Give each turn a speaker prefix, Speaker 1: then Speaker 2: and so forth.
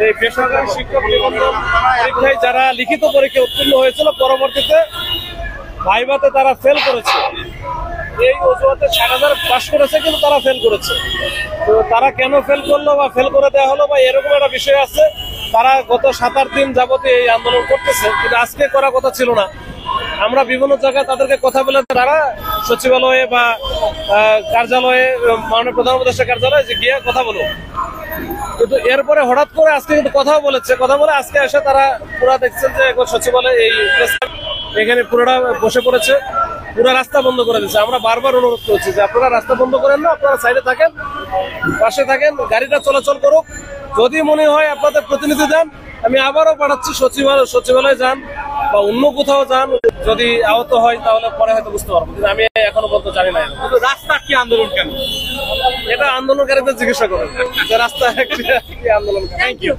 Speaker 1: এই বেসরকারি শিক্ষক নিবন্ধন পরীক্ষায় যারা লিখিত পরীক্ষা উত্তীর্ণ হয়েছিল পরবর্তীতে ভাইভাতে তারা ফেল করেছে, এই অজুহাতে 60,000 পাস করেছে কিন্তু তারা ফেল করেছে। তো তারা কেন ফেল করলো বা ফেল করে দেওয়া হলো বা এরকম একটা বিষয় আছে। তারা গত 7-8 দিন যাবত এই আন্দোলন করতেছে, কিন্তু আজকে করার কথা ছিল না। আমরা বিভিন্ন জায়গায় তাদেরকে কথা বলে তারা সচিবালয়ে বা কার্যালয়ে, মাননীয় প্রধান উপদেষ্টা কার্যালয়ে যে গিয়ে কথা বলো, কিন্তু এরপরে হঠাৎ করে আজকে কিন্তু কথা বলে আজকে এসে তারা পুরা দেখছেন যে সচিবালয় এই এখানে পুরোটা বসে পড়েছে, পুরো রাস্তা বন্ধ করে দিচ্ছে। আমরা বারবার অনুরোধ করছি যে আপনারা রাস্তা বন্ধ করেন না, আপনারা সাইডে থাকেন, পাশে থাকেন, গাড়িটা চলাচল করুক। যদি মনে হয় আপনাদের প্রতিনিধি দেন, আমি আবারও পাঠাচ্ছি সচিবালয়ে যান বা অন্য কোথাও যান। যদি আহত হয় তাহলে পরে হয়তো বুঝতে পারবো, কিন্তু আমি এখনো পর্যন্ত জানি না।
Speaker 2: কিন্তু রাস্তা কি আন্দোলন কেন,
Speaker 1: এটা আন্দোলনকারীদের জিজ্ঞাসা করেন যে রাস্তা কি আন্দোলন।
Speaker 2: Thank you.